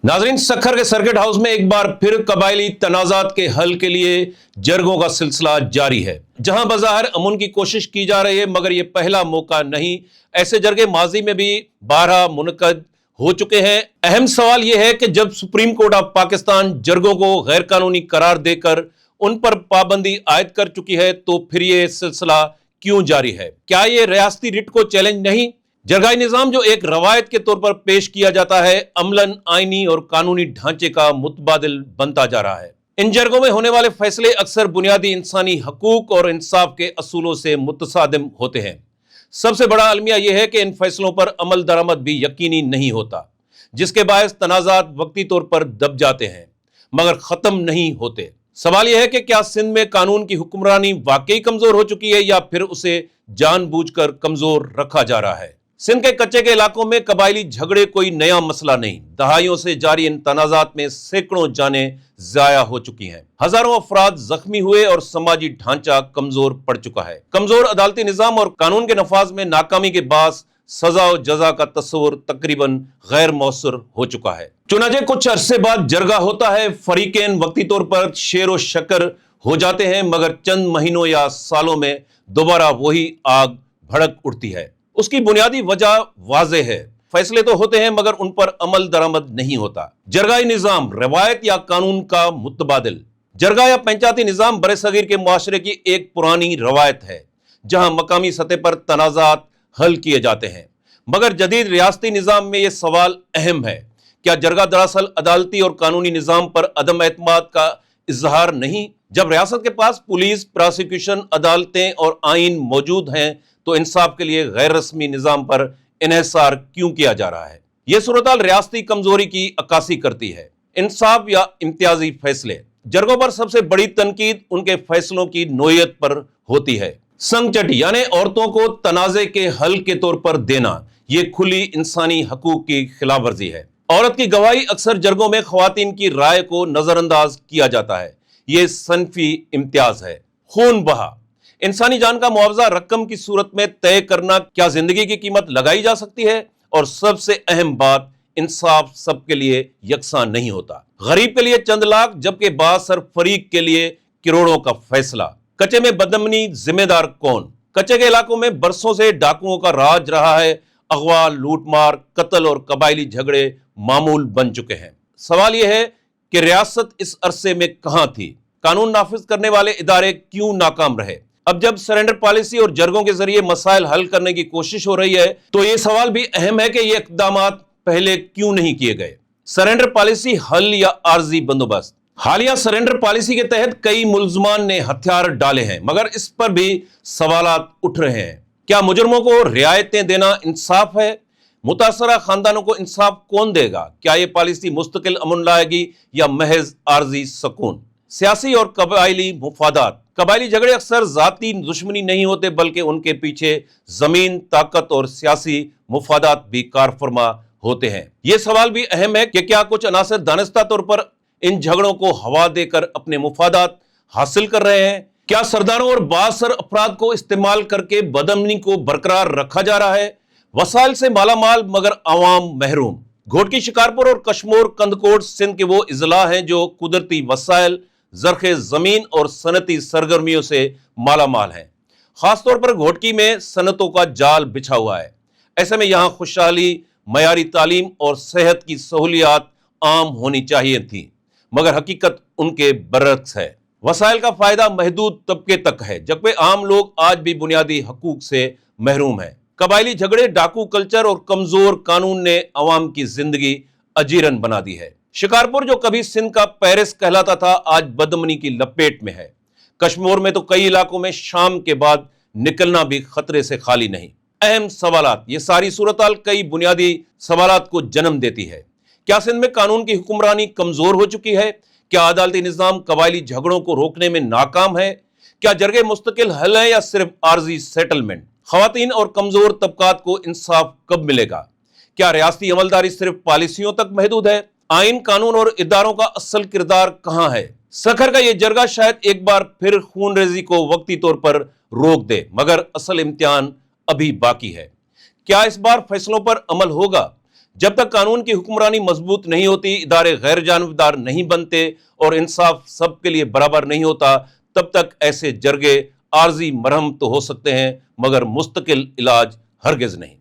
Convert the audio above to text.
नाजरीन, सक्खर के circuit house में एक बार फिर कबायली तनाजात के हल के लिए जरगों का सिलसिला जारी है। जहां बज़ाहिर अमन की कोशिश की जा रही है, मगर यह पहला मौका नहीं। ऐसे जरगे माजी में भी 12 मुनक़द हो चुके हैं। अहम सवाल यह है कि जब सुप्रीम कोर्ट ऑफ पाकिस्तान जरगों को गैर कानूनी करार देकर उन पर पाबंदी आयद कर चुकी है, तो फिर यह सिलसिला क्यों जारी है? क्या यह रियासती रिट को चैलेंज नहीं? जरगाई निजाम जो एक रवायत के तौर पर पेश किया जाता है, अमलन आईनी और कानूनी ढांचे का मुतबादिल बनता जा रहा है। इन जरगों में होने वाले फैसले अक्सर बुनियादी इंसानी हकूक और इंसाफ के असूलों से मुतसादिम होते हैं। सबसे बड़ा अलमिया यह है कि इन फैसलों पर अमल दरामद भी यकीनी नहीं होता, जिसके बायस तनाजात वक्ती तौर पर दब जाते हैं मगर खत्म नहीं होते। सवाल यह है कि क्या सिंध में कानून की हुक्मरानी वाकई कमजोर हो चुकी है या फिर उसे जानबूझकर कमजोर रखा जा रहा है? सिंध के कच्चे के इलाकों में कबायली झगड़े कोई नया मसला नहीं। दहाइयों से जारी इन तनाजात में सैकड़ों जानें जाया हो चुकी हैं, हजारों अफराद जख्मी हुए और समाजी ढांचा कमजोर पड़ चुका है। कमजोर अदालती निजाम और कानून के नफाज में नाकामी के बाद सजा और जजा का तस्वुर तकरीबन गैर मौसर हो चुका है। चुनाचे कुछ अरसे बाद जरगा होता है, फरीकेन वक्ती तौर पर शेर व शक्कर हो जाते हैं, मगर चंद महीनों या सालों में दोबारा वही आग भड़क उठती है। उसकी बुनियादी वजह वाज़ेह है, फैसले तो होते हैं मगर उन पर अमल दरामद नहीं होता। जरगाई निजाम रवायत या कानून का मुतबादिल। जरगा या पंचायती निजाम बरे-सगीर के मुआशरे की एक पुरानी रवायत है, जहां मकामी सतह पर तनाजात हल किए जाते हैं। मगर जदीद रियासती निजाम में यह सवाल अहम है, क्या जरगा दरअसल अदालती और कानूनी निजाम पर अदम एतमाद का इजहार नहीं? जब रियासत के पास पुलिस, प्रोसिक्यूशन, अदालतें और आइन मौजूद हैं, तो इंसाफ के लिए गैर रस्मी निजाम पर इन्हिसार क्यों किया जा रहा है? यह सूरत रियासती कमजोरी की अक्कासी करती है। इंसाफ या इम्तियाजी फैसले। जरगों पर सबसे बड़ी तनकीद उनके फैसलों की नोयत पर होती है। संगचटी यानी औरतों को तनाजे के हल के तौर पर देना, यह खुली इंसानी हकूक की खिलाफ वर्जी है। औरत की गवाही अक्सर जरगों में खवातीन की राय को नजरअंदाज किया जाता है। यह सनफी इम्तियाज है। खून बहा। इंसानी जान का मुआवजा रकम की सूरत में तय करना, क्या जिंदगी की कीमत लगाई जा सकती है? और सबसे अहम बात, इंसाफ सबके लिए यकसा नहीं होता। गरीब के लिए चंद लाख, जबकि बासर फरीक के लिए करोड़ों का फैसला। कच्चे में बदअमनी जिम्मेदार कौन? कच्चे के इलाकों में बरसों से डाकुओं का राज रहा है। अगवा, लूटमार, कत्ल और कबायली झगड़े मामूल बन चुके हैं। सवाल यह है कि रियासत इस अरसे में कहां थी? कानून नाफिज करने वाले इदारे क्यों नाकाम रहे? अब जब सरेंडर पॉलिसी और जरगों के जरिए मसाइल हल करने की कोशिश हो रही है, तो यह सवाल भी अहम है कि ये इक़दामात पहले क्यों नहीं किए गए? सरेंडर पॉलिसी हल या आर्जी बंदोबस्त। हालिया सरेंडर पॉलिसी के तहत कई मुल्ज़मान ने हथियार डाले हैं, मगर इस पर भी सवालात उठ रहे हैं। क्या मुजरमों को रियायतें देना इंसाफ है? मुतासरा खानदानों को इंसाफ कौन देगा? क्या यह पॉलिसी मुस्तकिल अमन लाएगी या महज आर्जी सकून? सियासी और कबायली मुफादात। कबायली झगड़े अक्सर जाती दुश्मनी नहीं होते, बल्कि उनके पीछे जमीन, ताकत और सियासी मुफादात भी कारफरमा होते हैं। यह सवाल भी अहम है कि क्या कुछ अनासर दानिस्ता तौर पर इन झगड़ों को हवा देकर अपने मुफादात हासिल कर रहे हैं? क्या सरदारों और बासर अफराद को इस्तेमाल करके बदअमनी को बरकरार रखा जा रहा है? वसाइल से मालामाल मगर आवाम महरूम। घोटकी, शिकारपुर और कश्मोर कंदकोट सिंध के वो इजला हैं जो कुदरती वसाइल, जरखे जमीन और सनती सरगर्मियों से मालामाल हैं। खासतौर पर घोटकी में सनतों का जाल बिछा हुआ है। ऐसे में यहाँ खुशहाली, मयारी तालीम और सेहत की सहूलियात आम होनी चाहिए थी, मगर हकीकत उनके बरअक्स है। वसाइल का फायदा महदूद तबके तक है, जबकि आम लोग आज भी बुनियादी हकूक से महरूम हैं। कबायली झगड़े, डाकू कल्चर और कमजोर कानून ने अवाम की जिंदगी अजीरन बना दी है। शिकारपुर जो कभी सिंध का पेरिस कहलाता था, आज बदअमनी की लपेट में है। कश्मीर में तो कई इलाकों में शाम के बाद निकलना भी खतरे से खाली नहीं। अहम सवालात। ये सारी सूरत-हाल कई बुनियादी सवालात को जन्म देती है। क्या सिंध में कानून की हुक्मरानी कमजोर हो चुकी है? क्या अदालती निजाम कबायली झगड़ों को रोकने में नाकाम है? क्या जरगे मुस्तकिल हल है या सिर्फ आर्जी सेटलमेंट? खवातीन और कमजोर तबकात को इंसाफ कब मिलेगा? क्या रियासती अमलदारी सिर्फ पॉलिसियों तक महदूद है? आइन, कानून और इदारों का असल किरदार कहां है? सक्खर का यह जरगा शायद एक बार फिर खून रेजी को वक्ती तौर पर रोक दे, मगर असल इम्तिहान अभी बाकी है। क्या इस बार फैसलों पर अमल होगा? جب تک قانون کی حکمرانی مضبوط نہیں ہوتی، ادارے غیر جانبدار نہیں بنتے اور انصاف سب کے لیے برابر نہیں ہوتا، تب تک ایسے جرگے عارضی مرہم تو ہو سکتے ہیں مگر مستقل علاج ہرگز نہیں۔